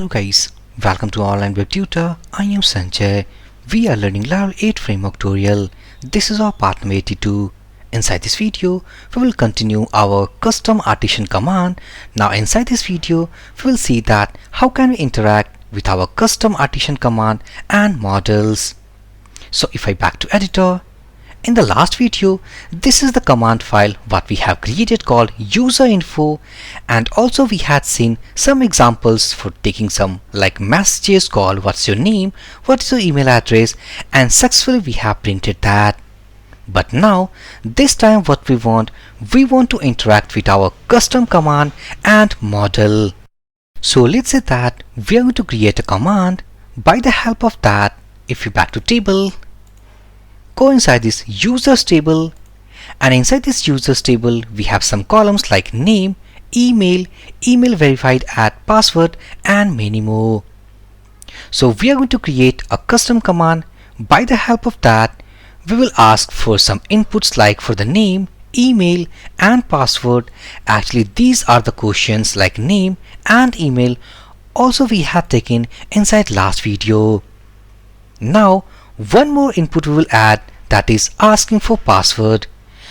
Hello guys, welcome to Online Web Tutor. I am Sanjay. We are learning Laravel 8 framework tutorial. This is our part number 82. Inside this video, we will continue our custom Artisan command. Now inside this video, we will see that how can we interact with our custom Artisan command and models. So if I back to editor, in the last video, this is the command file what we have created called user info, and also we had seen some examples for taking some like messages called what's your name, what's your email address, and successfully we have printed that. But now this time what we want to interact with our custom command and model. So let's say that we are going to create a command. By the help of that, if you back to table, go inside this users table, and inside this users table we have some columns like name, email, email verified at password, and many more. So we are going to create a custom command. By the help of that, we will ask for some inputs like for the name, email, and password. Actually these are the questions like name and email also we had taken inside last video. Now one more input we will add, that is asking for password.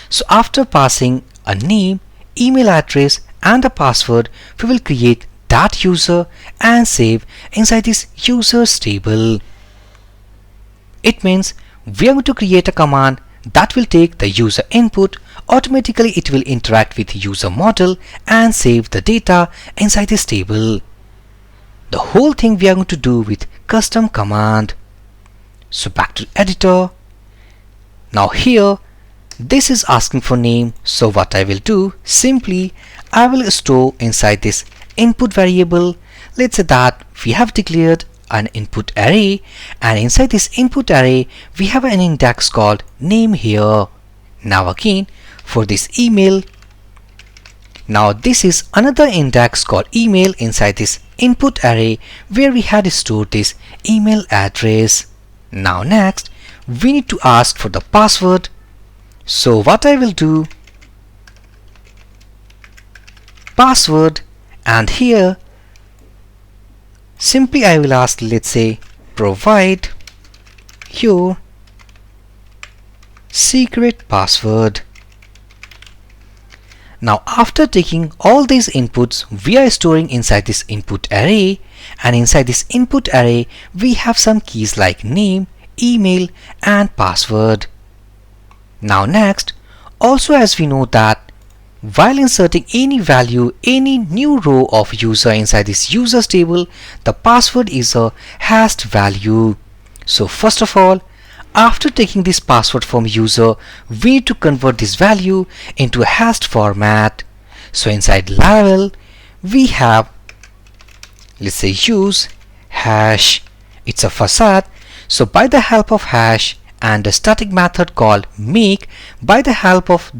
So after passing a name, email address, and a password, we will create that user and save inside this users table. It means we are going to create a command that will take the user input, automatically it will interact with user model and save the data inside this table. The whole thing we are going to do with custom command. So back to editor. Now here this is asking for name, so what I will do, simply I will store inside this input variable. Let's say that we have declared an input array, and inside this input array we have an index called name here. Now again for this email, now this is another index called email inside this input array where we had stored this email address. Now next we need to ask for the password. So what I will do, password, and here simply I will ask, let's say provide your secret password. Now after taking all these inputs, we are storing inside this input array, and inside this input array we have some keys like name, email, and password. Now next, also as we know that while inserting any value, any new row of user inside this users table, the password is a hashed value. So first of all, after taking this password from user, we need to convert this value into a hashed format. So inside Laravel we have, let's say use hash, it's a facade. So by the help of hash and a static method called make, by the help of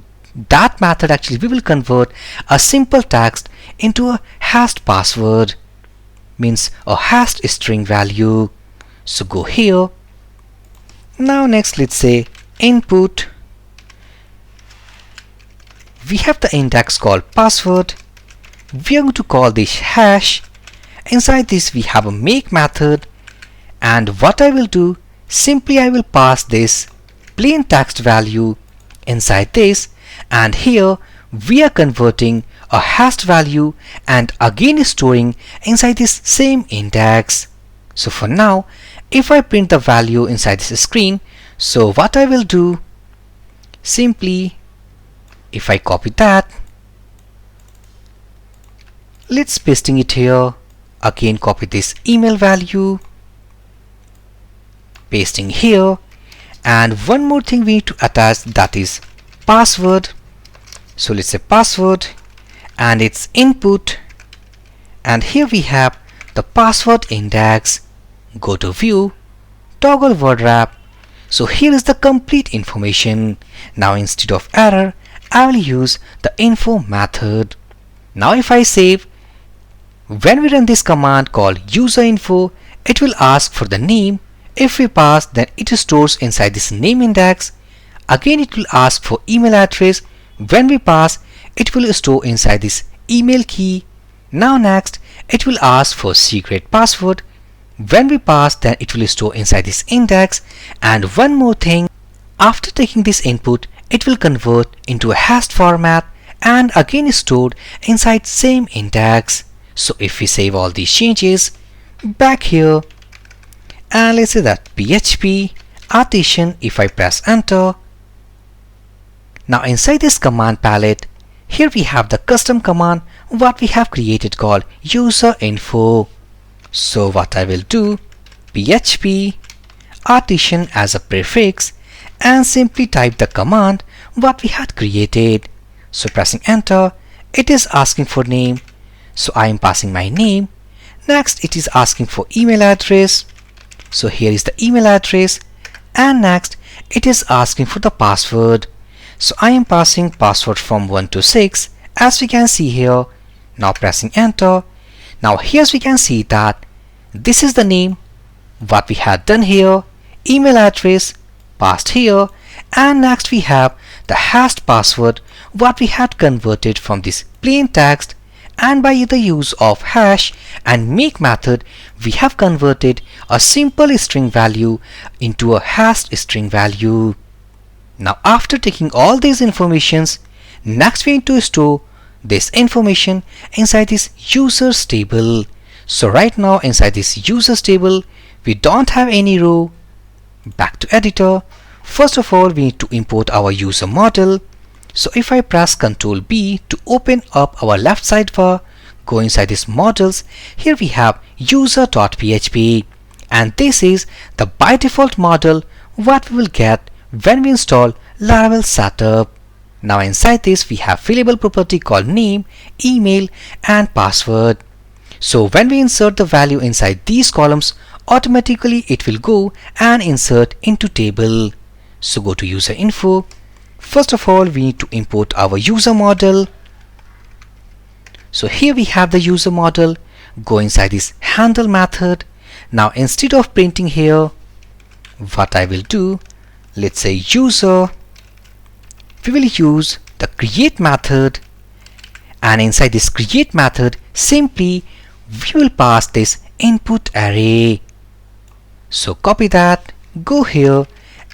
that method actually we will convert a simple text into a hashed password, means a hashed string value. So go here. Now next let's say input, we have the index called password, we are going to call this hash. Inside this we have a make method, and what I will do, simply I will pass this plain text value inside this, and here we are converting a hashed value and again storing inside this same index. So for now, if I print the value inside this screen, so what I will do, simply if I copy that, let's pasting it here, again copy this email value, pasting here, and one more thing we need to attach, that is password. So let's say password and its input, and here we have the password index. Go to view, toggle word wrap. So here is the complete information. Now instead of error I will use the info method. Now if I save, when we run this command called user info, it will ask for the name. If we pass, then it stores inside this name index. Again it will ask for email address. When we pass, it will store inside this email key. Now next, it will ask for secret password. When we pass, then it will store inside this index. And one more thing, after taking this input, it will convert into a hashed format and again is stored inside same index. So if we save all these changes, back here, and let's say that PHP Artisan, if I press enter, now inside this command palette, here we have the custom command what we have created called user info. So what I will do, PHP Artisan as a prefix and simply type the command what we had created. So pressing enter, it is asking for name. So I am passing my name. Next it is asking for email address. So here is the email address, and next it is asking for the password. So I am passing password from 1 to 6 as we can see here. Now pressing enter. Now here we can see that this is the name what we had done here, email address passed here, and next we have the hashed password what we had converted from this plain text, and by the use of hash and make method we have converted a simple string value into a hashed string value. Now after taking all these informations, next we need to store this information inside this users table. So right now inside this users table we don't have any row. Back to editor. First of all we need to import our user model. So if I press Ctrl B to open up our left sidebar, go inside this models, here we have user.php, and this is the by default model what we will get when we install Laravel setup. Now inside this we have fillable property called name, email and password. So when we insert the value inside these columns, automatically it will go and insert into table. So go to user info. First of all we need to import our user model. So here we have the user model. Go inside this handle method. Now instead of printing here, what I will do, let's say user, we will use the create method, and inside this create method simply we will pass this input array. So copy that, go here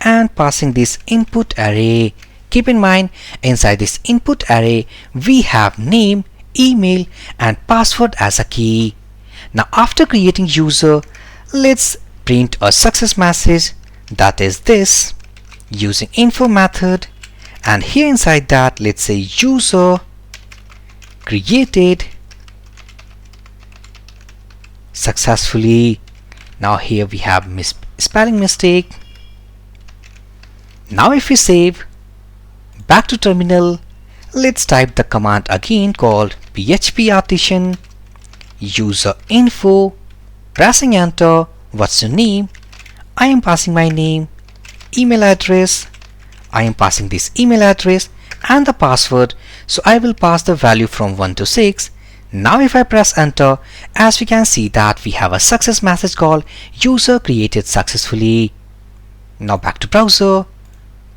and passing this input array. Keep in mind inside this input array we have name, email and password as a key. Now after creating user, let's print a success message, that is this, using info method, and here inside that let's say user created successfully. Now here we have spelling mistake. Now if we save, back to terminal, let's type the command again called PHP Artisan user info, pressing enter. What's your name? I am passing my name. Email address, I am passing this email address, and the password, so I will pass the value from 1 to 6. Now if I press enter, as we can see that we have a success message called user created successfully. Now back to browser,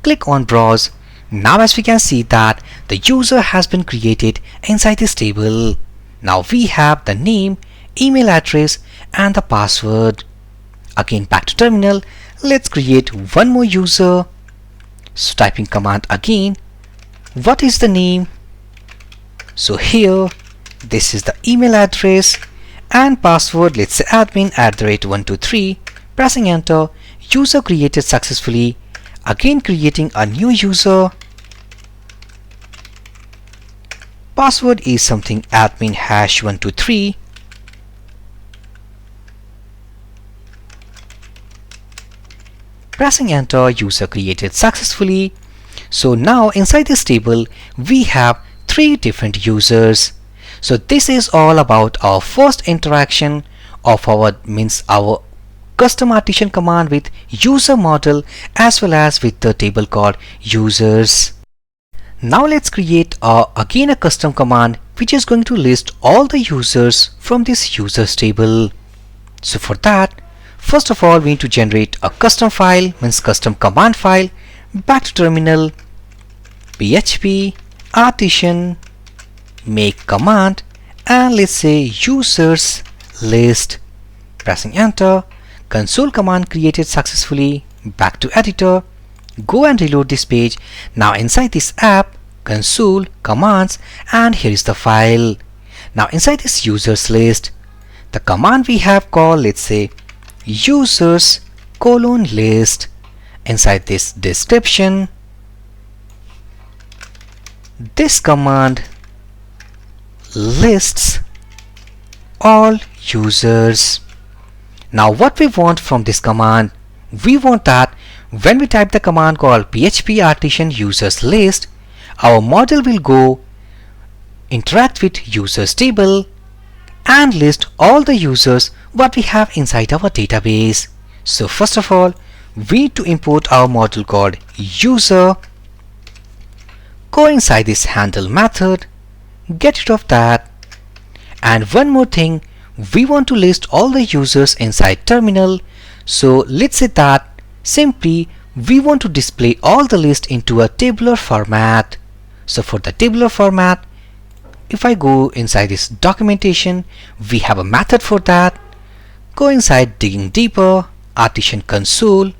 click on browse. Now as we can see that the user has been created inside this table. Now we have the name, email address and the password. Again back to terminal, let's create one more user. So typing command again, what is the name? So here this is the email address and password, let's say admin@123, pressing enter. User created successfully. Again creating a new user. Password is something admin#123. Pressing enter, user created successfully. So now inside this table we have 3 different users. So this is all about our first interaction of our custom Artisan command with user model as well as with the table called users. Now let's create again a custom command which is going to list all the users from this users table. So for that, first of all we need to generate a custom file, means custom command file. Back to terminal, PHP Artisan make command, and let's say users list. Pressing enter, console command created successfully. Back to editor, go and reload this page. Now inside this app, console, commands, and here is the file. Now inside this users list, the command we have called, let's say users list. Inside this description, this command lists all users. Now what we want from this command, we want that when we type the command called PHP Artisan users list, our model will go interact with users table and list all the users what we have inside our database. So first of all, we need to import our model called user. Go inside this handle method, get rid of that, and one more thing, we want to list all the users inside terminal. So let's say that simply we want to display all the list into a tabular format. So for the tabular format, if I go inside this documentation, we have a method for that. Go inside digging deeper, Artisan console,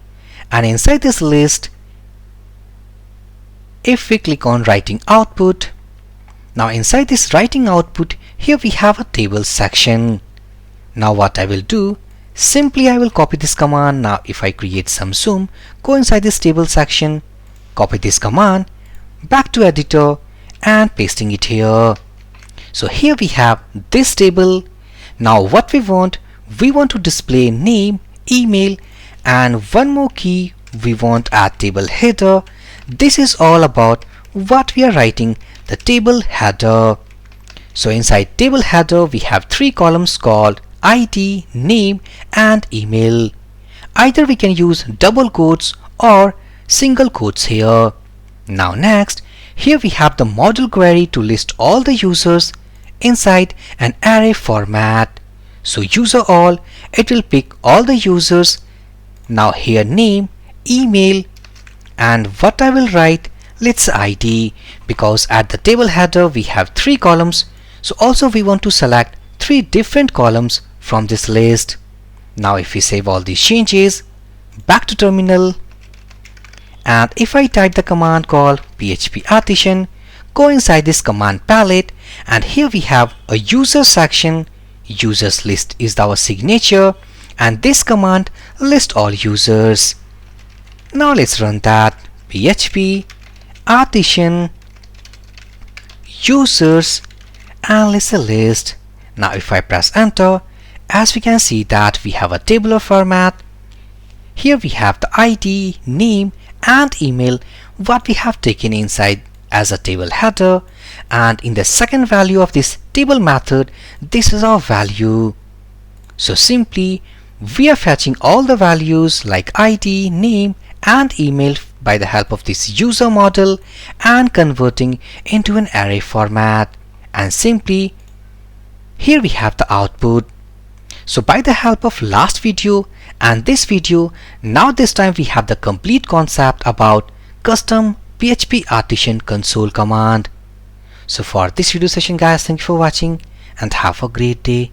and inside this list, if we click on writing output, now inside this writing output, here we have a table section. Now what I will do, simply I will copy this command. Now if I create some zoom, go inside this table section, copy this command, back to editor, and pasting it here. So here we have this table. Now what we want to display name, email, and one more key we want add table header. This is all about what we are writing, the table header. So inside table header we have three columns called ID, name, and email. Either we can use double quotes or single quotes here. Now next, here we have the model query to list all the users inside an array format. So user all, it will pick all the users. Now here name, email, and what I will write, let's say ID, because at the table header we have three columns. So also we want to select three different columns from this list. Now if we save all these changes, back to terminal, and if I type the command called PHP Artisan, go inside this command palette, and here we have a user section. Users list is our signature, and this command lists all users. Now let's run that. PHP Artisan users, and let's say list. Now if I press enter, as we can see that we have a tabular format. Here we have the ID, name, and email what we have taken inside as a table header, and in the second value of this table method, this is our value. So simply we are fetching all the values like ID, name, and email by the help of this user model and converting into an array format, and simply here we have the output. So by the help of last video and this video, now this time we have the complete concept about custom PHP Artisan console command. So for this video session guys, thank you for watching and have a great day.